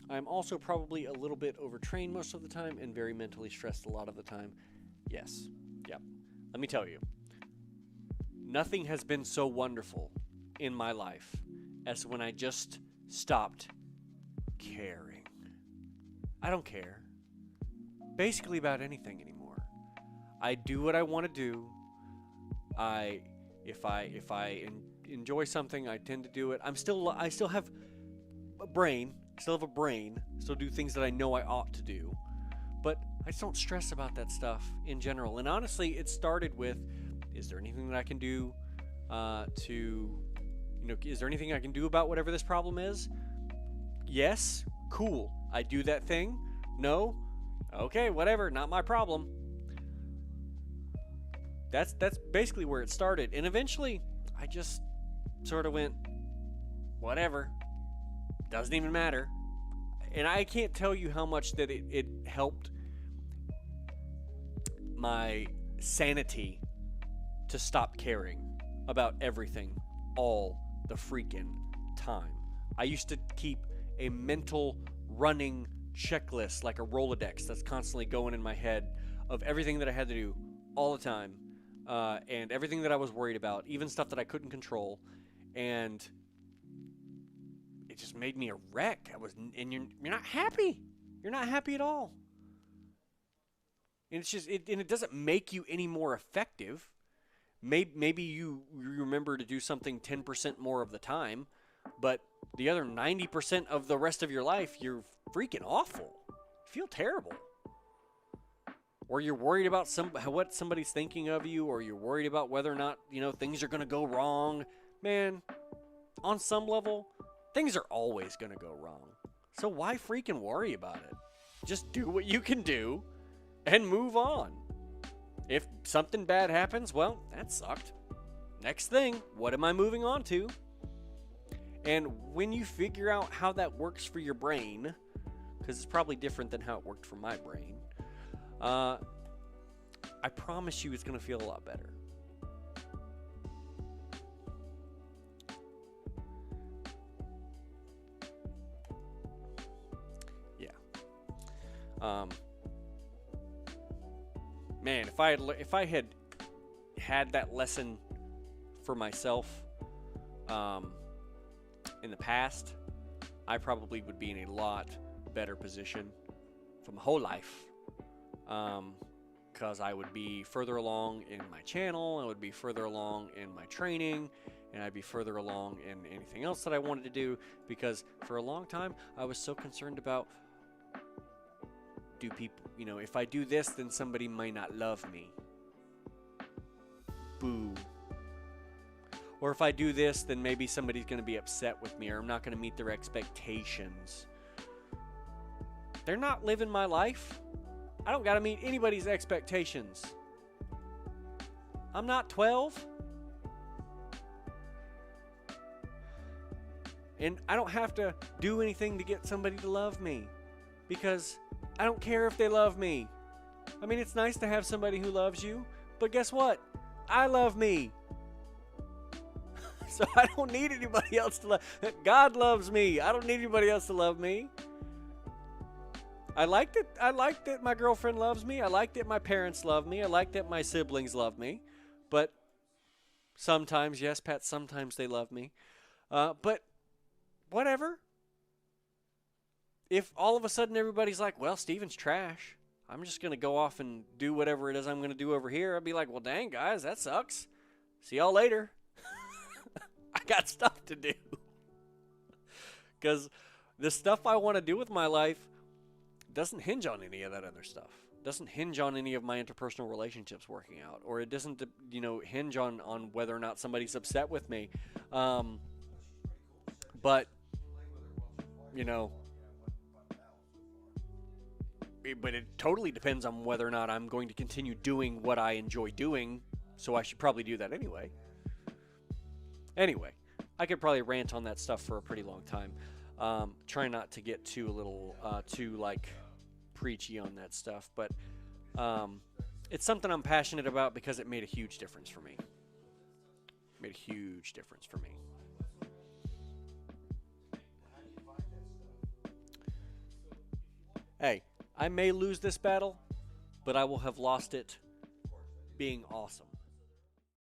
I'm also probably a little bit overtrained most of the time and very mentally stressed a lot of the time. Yes. Yep. Let me tell you, nothing has been so wonderful in my life as when I just stopped caring. I don't care basically about anything anymore. I do what I want to do. If I enjoy something, I tend to do it. I still have a brain. Still have a brain. Still do things that I know I ought to do. But I just don't stress about that stuff in general. And honestly, it started with, is there anything that I can do is there anything I can do about whatever this problem is? Yes, cool. I do that thing. No, okay, whatever, not my problem. That's basically where it started. And eventually, I just sort of went, whatever. Doesn't even matter. And I can't tell you how much that it helped my sanity to stop caring about everything all the freaking time. I used to keep a mental running checklist, like a Rolodex that's constantly going in my head of everything that I had to do all the time, and everything that I was worried about, even stuff that I couldn't control, and it just made me a wreck. And you're not happy. You're not happy at all. And it doesn't make you any more effective. Maybe you remember to do something 10% more of the time, but the other 90% of the rest of your life, you're freaking awful. You feel terrible. Or you're worried about what somebody's thinking of you, or you're worried about whether or not, things are going to go wrong. Man, on some level, things are always going to go wrong. So why freaking worry about it? Just do what you can do and move on. If something bad happens, well, that sucked. Next thing, what am I moving on to? And when you figure out how that works for your brain, because it's probably different than how it worked for my brain, I promise you it's going to feel a lot better. Yeah. Man, if I had that lesson for myself in the past, I probably would be in a lot better position for my whole life, because I would be further along in my channel, I would be further along in my training, and I'd be further along in anything else that I wanted to do, because for a long time I was so concerned about, do people, if I do this, then somebody might not love me. Boo. Or if I do this, then maybe somebody's going to be upset with me, or I'm not going to meet their expectations. They're not living my life. I don't got to meet anybody's expectations. I'm not 12. And I don't have to do anything to get somebody to love me, because I don't care if they love me. I mean, it's nice to have somebody who loves you, but guess what? I love me. So I don't need anybody else to love. God loves me. I don't need anybody else to love me. I like that my girlfriend loves me. I like that my parents love me. I like that my siblings love me. But sometimes, yes, Pat, sometimes they love me. But whatever. If all of a sudden everybody's like, well, Steven's trash, I'm just going to go off and do whatever it is I'm going to do over here, I'd be like, well, dang, guys, that sucks. See y'all later. I got stuff to do. Because the stuff I want to do with my life doesn't hinge on any of that other stuff. It doesn't hinge on any of my interpersonal relationships working out. Or it doesn't, hinge on whether or not somebody's upset with me. But, but it totally depends on whether or not I'm going to continue doing what I enjoy doing, so I should probably do that anyway. Anyway, I could probably rant on that stuff for a pretty long time. Try not to get too preachy on that stuff, but it's something I'm passionate about because it made a huge difference for me. Made a huge difference for me. Hey, I may lose this battle, but I will have lost it being awesome.